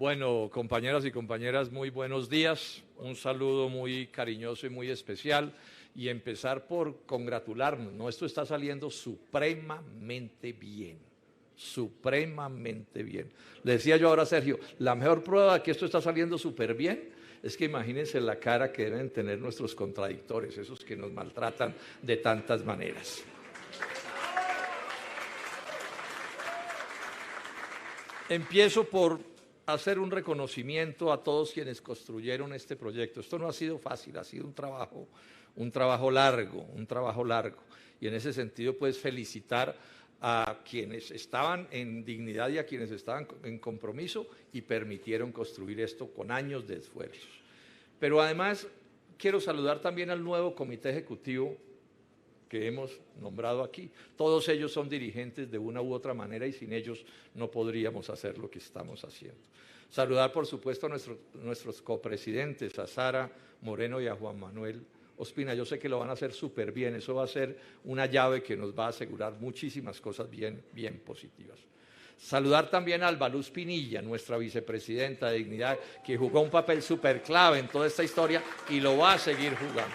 Bueno, compañeras y compañeras, muy buenos días. Un saludo muy cariñoso y muy especial. Y empezar por congratularnos, ¿no? Esto está saliendo supremamente bien. Supremamente bien. Le decía yo ahora a Sergio, la mejor prueba de que esto está saliendo súper bien es que imagínense la cara que deben tener nuestros contradictores, esos que nos maltratan de tantas maneras. Empiezo por hacer un reconocimiento a todos quienes construyeron este proyecto. Esto no ha sido fácil, ha sido un trabajo largo. Y en ese sentido, pues, felicitar a quienes estaban en dignidad y a quienes estaban en compromiso y permitieron construir esto con años de esfuerzos. Pero además, quiero saludar también al nuevo comité ejecutivo que hemos nombrado aquí. Todos ellos son dirigentes de una u otra manera y sin ellos no podríamos hacer lo que estamos haciendo. Saludar, por supuesto, a nuestros copresidentes, a Sara Moreno y a Juan Manuel Ospina. Yo sé que lo van a hacer súper bien. Eso va a ser una llave que nos va a asegurar muchísimas cosas bien positivas. Saludar también a Alba Luz Pinilla, nuestra vicepresidenta de Dignidad, que jugó un papel súper clave en toda esta historia y lo va a seguir jugando.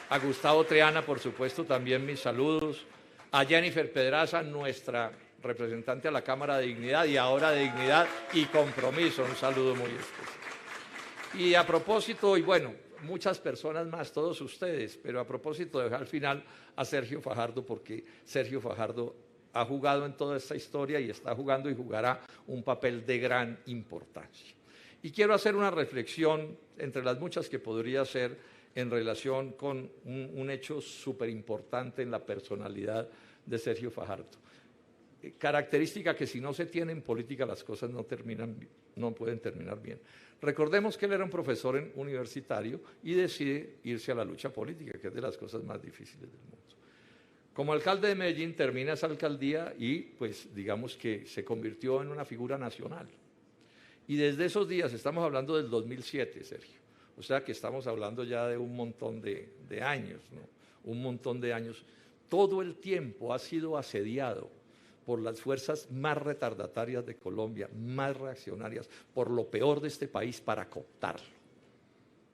A Gustavo Triana, por supuesto, también mis saludos. A Jennifer Pedraza, nuestra representante a la Cámara de Dignidad y ahora de Dignidad y Compromiso, un saludo muy especial. Y a propósito, y bueno, muchas personas más, todos ustedes, pero a propósito de dejar al final a Sergio Fajardo, porque Sergio Fajardo ha jugado en toda esta historia y está jugando y jugará un papel de gran importancia. Y quiero hacer una reflexión entre las muchas que podría hacer en relación con un hecho súper importante en la personalidad de Sergio Fajardo. Característica que si no se tiene en política las cosas no pueden terminar bien. Recordemos que él era un profesor universitario y decide irse a la lucha política, que es de las cosas más difíciles del mundo. Como alcalde de Medellín termina esa alcaldía y pues digamos que se convirtió en una figura nacional. Y desde esos días, estamos hablando del 2007, Sergio, o sea que estamos hablando ya de un montón de años, ¿no? Un montón de años. Todo el tiempo ha sido asediado por las fuerzas más retardatarias de Colombia, más reaccionarias, por lo peor de este país para cooptarlo.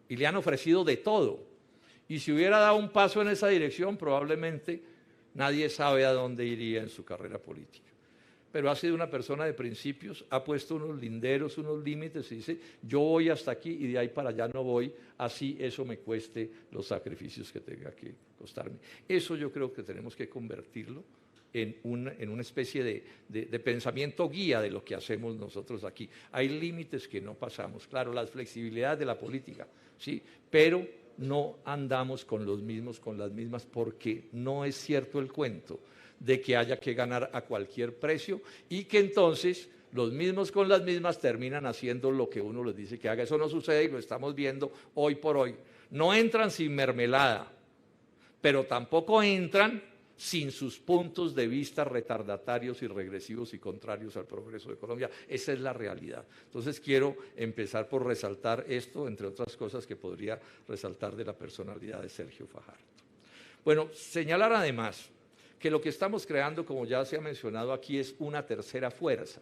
Y le han ofrecido de todo. Y si hubiera dado un paso en esa dirección, probablemente nadie sabe a dónde iría en su carrera política. Pero ha sido una persona de principios, ha puesto unos linderos, unos límites y dice, yo voy hasta aquí y de ahí para allá no voy, así eso me cueste los sacrificios que tenga que costarme. Eso yo creo que tenemos que convertirlo en una especie de pensamiento guía de lo que hacemos nosotros aquí. Hay límites que no pasamos, claro, las flexibilidades de la política, sí, pero no andamos con los mismos, con las mismas, porque no es cierto el cuento de que haya que ganar a cualquier precio y que entonces los mismos con las mismas terminan haciendo lo que uno les dice que haga. Eso no sucede y lo estamos viendo hoy por hoy. No entran sin mermelada, pero tampoco entran sin sus puntos de vista retardatarios y regresivos y contrarios al progreso de Colombia. Esa es la realidad. Entonces quiero empezar por resaltar esto, entre otras cosas que podría resaltar de la personalidad de Sergio Fajardo. Bueno, señalar además que lo que estamos creando, como ya se ha mencionado aquí, es una tercera fuerza.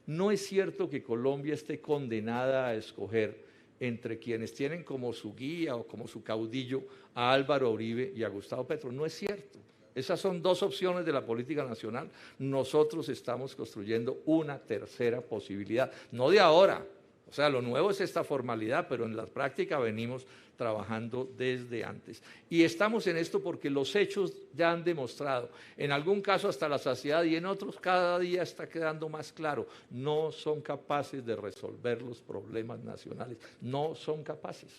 No es cierto que Colombia esté condenada a escoger entre quienes tienen como su guía o como su caudillo a Álvaro Uribe y a Gustavo Petro. No es cierto. Esas son dos opciones de la política nacional. Nosotros estamos construyendo una tercera posibilidad, no de ahora. O sea, lo nuevo es esta formalidad, pero en la práctica venimos trabajando desde antes. Y estamos en esto porque los hechos ya han demostrado, en algún caso hasta la saciedad y en otros cada día está quedando más claro, no son capaces de resolver los problemas nacionales, no son capaces.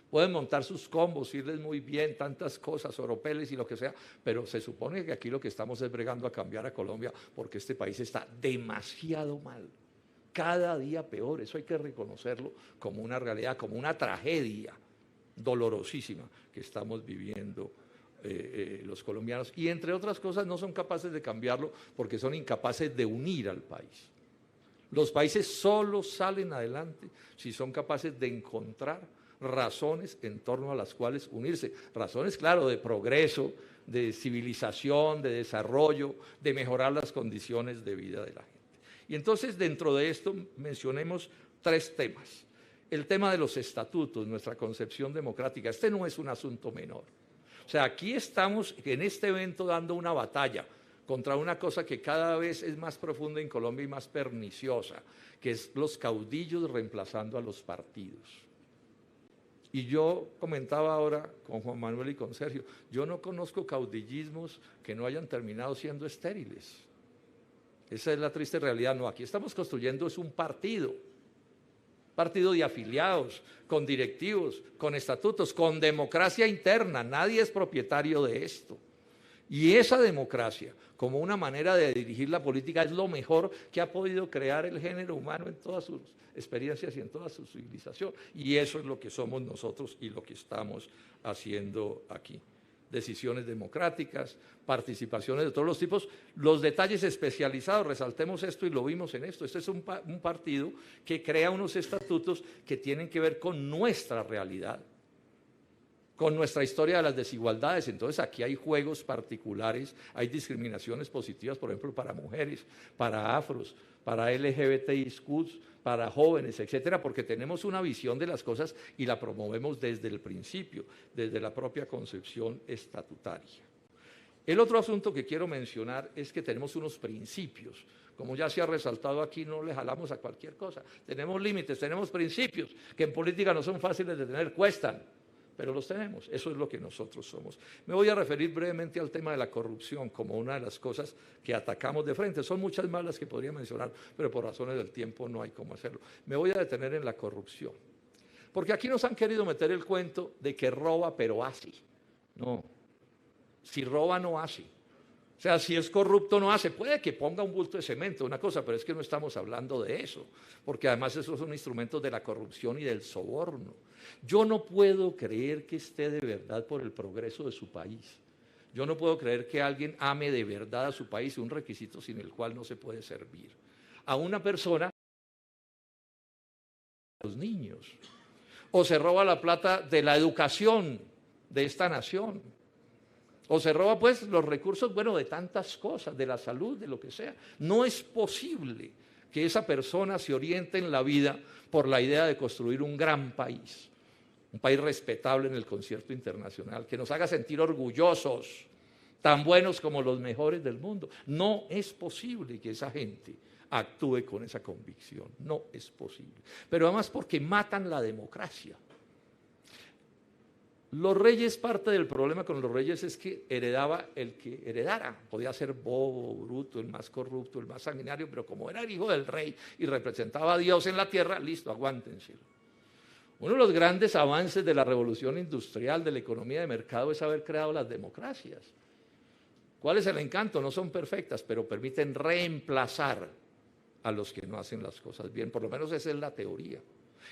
Pueden montar sus combos, irles muy bien, tantas cosas, oropeles y lo que sea, pero se supone que aquí lo que estamos es bregando a cambiar a Colombia porque este país está demasiado mal. Cada día peor, eso hay que reconocerlo como una realidad, como una tragedia dolorosísima que estamos viviendo los colombianos. Y entre otras cosas no son capaces de cambiarlo porque son incapaces de unir al país. Los países solo salen adelante si son capaces de encontrar razones en torno a las cuales unirse. Razones, claro, de progreso, de civilización, de desarrollo, de mejorar las condiciones de vida de la gente. Y entonces dentro de esto mencionemos 3 temas. El tema de los estatutos, nuestra concepción democrática. Este no es un asunto menor. O sea, aquí estamos en este evento dando una batalla contra una cosa que cada vez es más profunda en Colombia y más perniciosa, que es los caudillos reemplazando a los partidos. Y yo comentaba ahora con Juan Manuel y con Sergio, yo no conozco caudillismos que no hayan terminado siendo estériles. Esa es la triste realidad. No, aquí estamos construyendo es un partido de afiliados, con directivos, con estatutos, con democracia interna. Nadie es propietario de esto. Y esa democracia, como una manera de dirigir la política, es lo mejor que ha podido crear el género humano en todas sus experiencias y en toda su civilización. Y eso es lo que somos nosotros y lo que estamos haciendo aquí. Decisiones democráticas, participaciones de todos los tipos, los detalles especializados, resaltemos esto y lo vimos en esto. Este es un partido que crea unos estatutos que tienen que ver con nuestra realidad, con nuestra historia de las desigualdades. Entonces aquí hay juegos particulares, hay discriminaciones positivas, por ejemplo, para mujeres, para afros, para LGBTIQ, para jóvenes, etcétera, porque tenemos una visión de las cosas y la promovemos desde el principio, desde la propia concepción estatutaria. El otro asunto que quiero mencionar es que tenemos unos principios. Como ya se ha resaltado aquí, no le jalamos a cualquier cosa. Tenemos límites, tenemos principios que en política no son fáciles de tener, cuestan, pero los tenemos. Eso es lo que nosotros somos. Me voy a referir brevemente al tema de la corrupción como una de las cosas que atacamos de frente. Son muchas más las que podría mencionar, pero por razones del tiempo no hay cómo hacerlo. Me voy a detener en la corrupción. Porque aquí nos han querido meter el cuento de que roba pero hace. No, si roba no hace. O sea, si es corrupto no hace. Puede que ponga un bulto de cemento, una cosa, pero es que no estamos hablando de eso. Porque además esos son instrumentos de la corrupción y del soborno. Yo no puedo creer que esté de verdad por el progreso de su país. Yo no puedo creer que alguien ame de verdad a su país, un requisito sin el cual no se puede servir. A una persona, a los niños, o se roba la plata de la educación de esta nación, o se roba pues los recursos, bueno, de tantas cosas, de la salud, de lo que sea. No es posible que esa persona se oriente en la vida por la idea de construir un gran país, un país respetable en el concierto internacional, que nos haga sentir orgullosos, tan buenos como los mejores del mundo. No es posible que esa gente actúe con esa convicción, no es posible. Pero además porque matan la democracia. Los reyes, parte del problema con los reyes es que heredaba el que heredara. Podía ser bobo, bruto, el más corrupto, el más sanguinario, pero como era el hijo del rey y representaba a Dios en la tierra, listo, aguántenselo. Uno de los grandes avances de la revolución industrial, de la economía de mercado, es haber creado las democracias. ¿Cuál es el encanto? No son perfectas, pero permiten reemplazar a los que no hacen las cosas bien. Por lo menos esa es la teoría.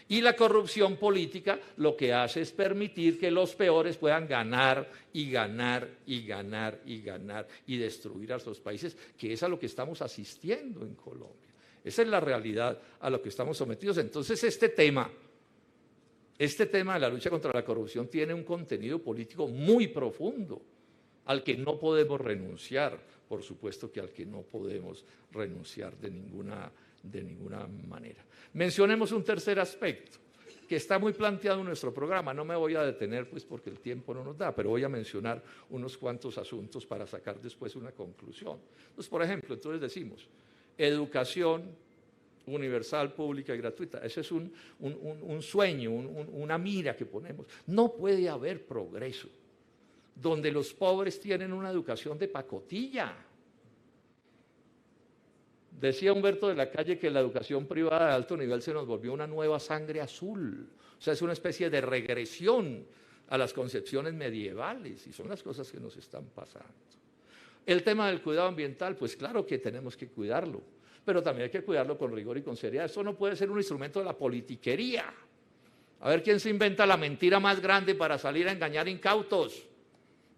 Y la corrupción política lo que hace es permitir que los peores puedan ganar y ganar y ganar y ganar y destruir a los países, que es a lo que estamos asistiendo en Colombia. Esa es la realidad a lo que estamos sometidos. Entonces este tema de la lucha contra la corrupción tiene un contenido político muy profundo, al que no podemos renunciar, por supuesto que al que no podemos renunciar de ninguna manera. Mencionemos un tercer aspecto que está muy planteado en nuestro programa. No me voy a detener pues porque el tiempo no nos da, pero voy a mencionar unos cuantos asuntos para sacar después una conclusión. Entonces, por ejemplo, entonces decimos, educación universal, pública y gratuita. Ese es un sueño, una mira que ponemos. No puede haber progreso donde los pobres tienen una educación de pacotilla. Decía Humberto de la Calle que la educación privada de alto nivel se nos volvió una nueva sangre azul. O sea, es una especie de regresión a las concepciones medievales y son las cosas que nos están pasando. El tema del cuidado ambiental, pues claro que tenemos que cuidarlo, pero también hay que cuidarlo con rigor y con seriedad. Esto no puede ser un instrumento de la politiquería. A ver quién se inventa la mentira más grande para salir a engañar incautos.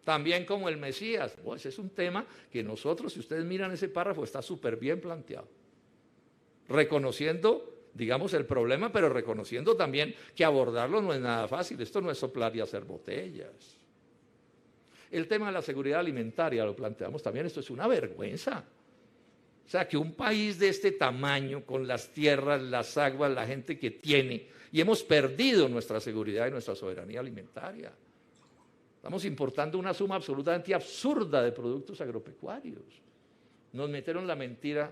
También como el Mesías. Pues es un tema que nosotros, si ustedes miran ese párrafo, está súper bien planteado. Reconociendo, digamos, el problema, pero reconociendo también que abordarlo no es nada fácil. Esto no es soplar y hacer botellas. El tema de la seguridad alimentaria lo planteamos también. Esto es una vergüenza. O sea, que un país de este tamaño, con las tierras, las aguas, la gente que tiene, y hemos perdido nuestra seguridad y nuestra soberanía alimentaria. Estamos importando una suma absolutamente absurda de productos agropecuarios. Nos metieron la mentira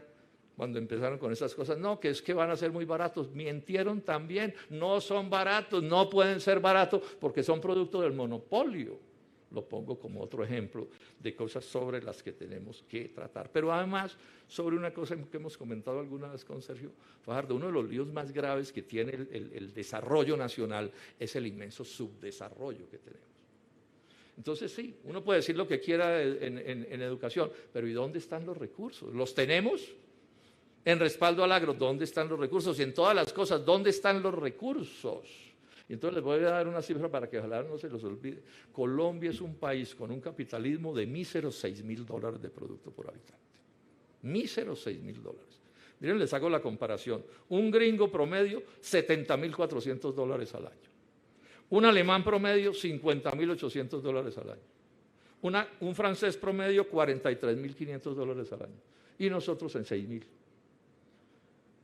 cuando empezaron con esas cosas. No, que es que van a ser muy baratos. Mintieron también. No son baratos, no pueden ser baratos porque son producto del monopolio. Lo pongo como otro ejemplo de cosas sobre las que tenemos que tratar. Pero además, sobre una cosa que hemos comentado alguna vez con Sergio Fajardo, uno de los líos más graves que tiene el desarrollo nacional es el inmenso subdesarrollo que tenemos. Entonces sí, uno puede decir lo que quiera en educación, pero ¿y dónde están los recursos? ¿Los tenemos? En respaldo al agro, ¿dónde están los recursos? Y en todas las cosas, ¿dónde están los recursos? Y entonces les voy a dar una cifra para que ojalá no se los olvide. Colombia es un país con un capitalismo de míseros $6.000 de producto por habitante. Míseros $6.000. Miren, les hago la comparación. Un gringo promedio, $70.400 al año. Un alemán promedio, $50.800 al año. Un francés promedio, $43.500 al año. Y nosotros en 6.000.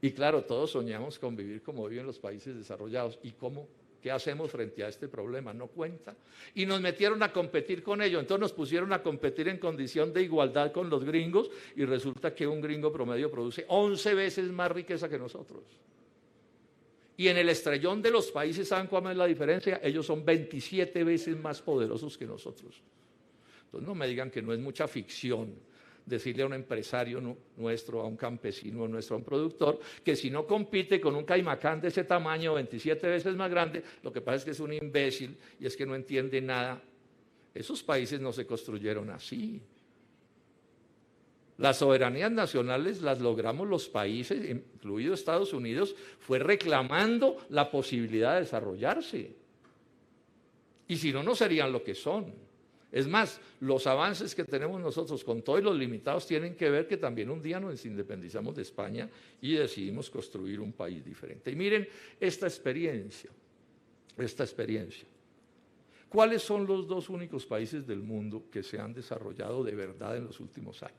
Y claro, todos soñamos con vivir como viven los países desarrollados. ¿Y cómo? ¿Qué hacemos frente a este problema? No cuenta. Y nos metieron a competir con ellos. Entonces nos pusieron a competir en condición de igualdad con los gringos y resulta que un gringo promedio produce 11 veces más riqueza que nosotros. Y en el estrellón de los países, ¿saben cuál es la diferencia? Ellos son 27 veces más poderosos que nosotros. Entonces no me digan que no es mucha ficción decirle a un empresario nuestro, a un campesino nuestro, a un productor, que si no compite con un caimacán de ese tamaño, 27 veces más grande, lo que pasa es que es un imbécil y es que no entiende nada. Esos países no se construyeron así. Las soberanías nacionales las logramos los países, incluido Estados Unidos, fue reclamando la posibilidad de desarrollarse. Y si no, no serían lo que son. Es más, los avances que tenemos nosotros con todos los limitados tienen que ver que también un día nos independizamos de España y decidimos construir un país diferente. Y miren esta experiencia. ¿Cuáles son los dos únicos países del mundo que se han desarrollado de verdad en los últimos años?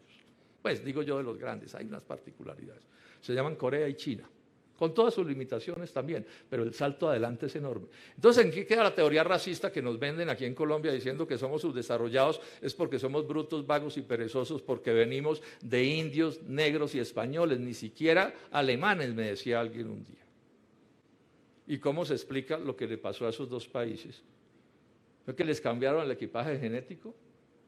Pues digo yo de los grandes, hay unas particularidades. Se llaman Corea y China. Con todas sus limitaciones también, pero el salto adelante es enorme. Entonces, ¿en qué queda la teoría racista que nos venden aquí en Colombia diciendo que somos subdesarrollados? Es porque somos brutos, vagos y perezosos, porque venimos de indios, negros y españoles, ni siquiera alemanes, me decía alguien un día. ¿Y cómo se explica lo que le pasó a esos dos países? ¿Fue que les cambiaron el equipaje genético?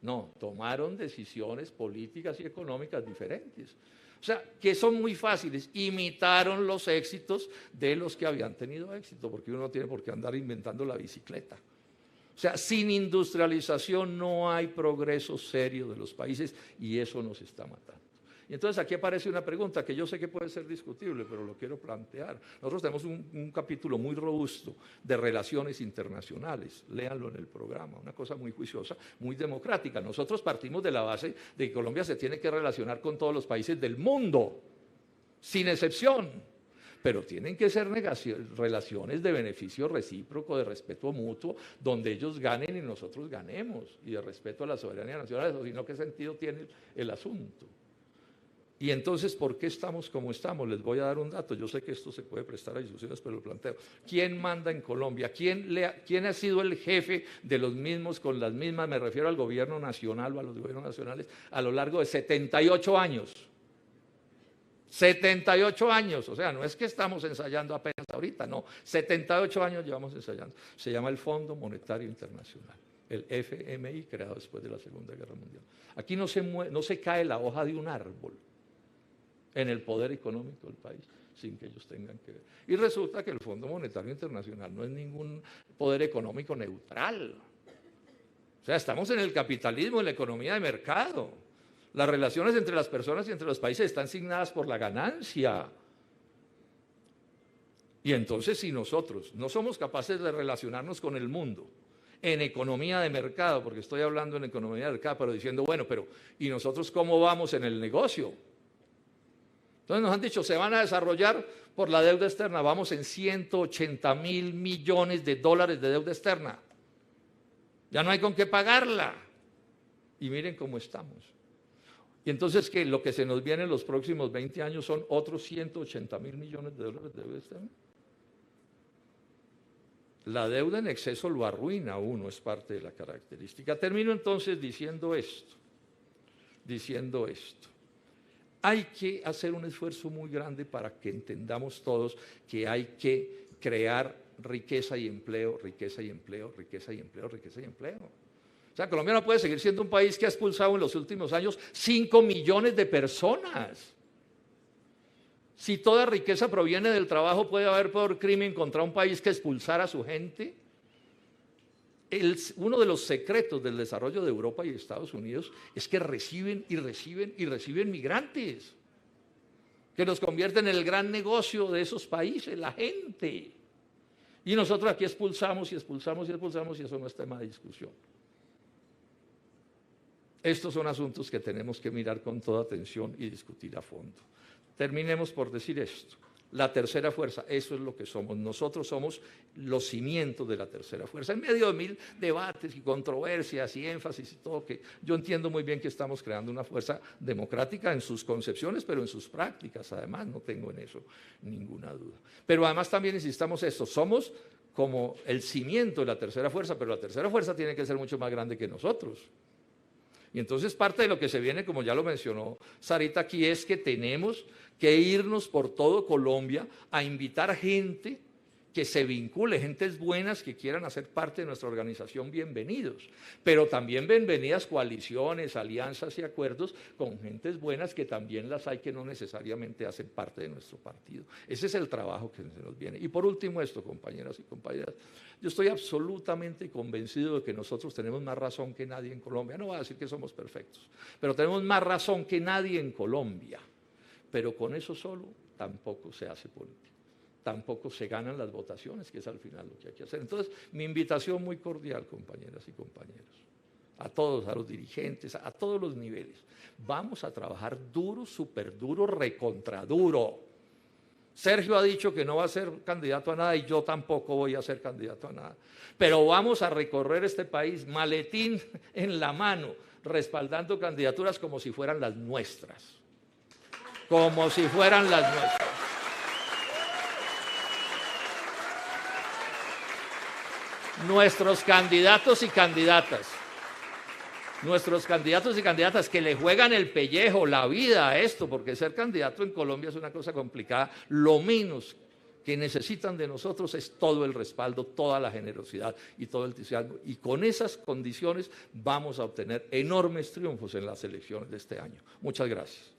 No, tomaron decisiones políticas y económicas diferentes. O sea, que son muy fáciles, imitaron los éxitos de los que habían tenido éxito, porque uno no tiene por qué andar inventando la bicicleta. O sea, sin industrialización no hay progreso serio de los países y eso nos está matando. Y entonces aquí aparece una pregunta que yo sé que puede ser discutible, pero lo quiero plantear. Nosotros tenemos un capítulo muy robusto de relaciones internacionales, léanlo en el programa, una cosa muy juiciosa, muy democrática. Nosotros partimos de la base de que Colombia se tiene que relacionar con todos los países del mundo, sin excepción, pero tienen que ser relaciones de beneficio recíproco, de respeto mutuo, donde ellos ganen y nosotros ganemos, y de respeto a la soberanía nacional, sino qué sentido tiene el asunto. Y entonces, ¿por qué estamos como estamos? Les voy a dar un dato. Yo sé que esto se puede prestar a discusiones, pero lo planteo. ¿Quién manda en Colombia? ¿Quién ha sido el jefe de los mismos con las mismas? Me refiero al gobierno nacional o a los gobiernos nacionales a lo largo de 78 años. 78 años. O sea, no es que estamos ensayando apenas ahorita, no. 78 años llevamos ensayando. Se llama el Fondo Monetario Internacional, el FMI, creado después de la Segunda Guerra Mundial. Aquí no se cae la hoja de un árbol en el poder económico del país, sin que ellos tengan que ver. Y resulta que el Fondo Monetario Internacional no es ningún poder económico neutral. O sea, estamos en el capitalismo, en la economía de mercado. Las relaciones entre las personas y entre los países están signadas por la ganancia. Y entonces, si nosotros no somos capaces de relacionarnos con el mundo en economía de mercado, porque estoy hablando en economía de mercado, pero diciendo, bueno, pero ¿y nosotros cómo vamos en el negocio? Entonces nos han dicho, se van a desarrollar por la deuda externa, vamos en 180.000 millones de dólares de deuda externa. Ya no hay con qué pagarla. Y miren cómo estamos. Y entonces, ¿qué? Lo que se nos viene en los próximos 20 años son otros 180.000 millones de dólares de deuda externa. La deuda en exceso lo arruina a uno, es parte de la característica. Termino entonces diciendo esto. Hay que hacer un esfuerzo muy grande para que entendamos todos que hay que crear riqueza y empleo, riqueza y empleo, riqueza y empleo, riqueza y empleo. O sea, Colombia no puede seguir siendo un país que ha expulsado en los últimos años 5 millones de personas. Si toda riqueza proviene del trabajo, ¿puede haber por crimen contra un país que expulsara a su gente? Uno de los secretos del desarrollo de Europa y Estados Unidos es que reciben y reciben y reciben migrantes, que nos convierten en el gran negocio de esos países, la gente. Y nosotros aquí expulsamos y expulsamos y expulsamos y eso no es tema de discusión. Estos son asuntos que tenemos que mirar con toda atención y discutir a fondo. Terminemos por decir esto. La tercera fuerza, eso es lo que somos. Nosotros somos los cimientos de la tercera fuerza. En medio de 1000 debates y controversias y énfasis y todo, que yo entiendo muy bien que estamos creando una fuerza democrática en sus concepciones, pero en sus prácticas, además, no tengo en eso ninguna duda. Pero además también insistamos esto, somos como el cimiento de la tercera fuerza, pero la tercera fuerza tiene que ser mucho más grande que nosotros. Y entonces parte de lo que se viene, como ya lo mencionó Sarita aquí, es que tenemos que irnos por todo Colombia a invitar gente que se vincule, gentes buenas que quieran hacer parte de nuestra organización, bienvenidos. Pero también bienvenidas coaliciones, alianzas y acuerdos con gentes buenas que también las hay que no necesariamente hacen parte de nuestro partido. Ese es el trabajo que se nos viene. Y por último esto, compañeras y compañeras, yo estoy absolutamente convencido de que nosotros tenemos más razón que nadie en Colombia. No voy a decir que somos perfectos, pero tenemos más razón que nadie en Colombia. Pero con eso solo tampoco se hace política. Tampoco se ganan las votaciones, que es al final lo que hay que hacer. Entonces, mi invitación muy cordial, compañeras y compañeros, a todos, a los dirigentes, a todos los niveles. Vamos a trabajar duro, súper duro, recontraduro. Sergio ha dicho que no va a ser candidato a nada y yo tampoco voy a ser candidato a nada. Pero vamos a recorrer este país, maletín en la mano, respaldando candidaturas como si fueran las nuestras. Como si fueran las nuestras. Nuestros candidatos y candidatas que le juegan el pellejo, la vida a esto, porque ser candidato en Colombia es una cosa complicada. Lo menos que necesitan de nosotros es todo el respaldo, toda la generosidad y todo el entusiasmo. Y con esas condiciones vamos a obtener enormes triunfos en las elecciones de este año. Muchas gracias.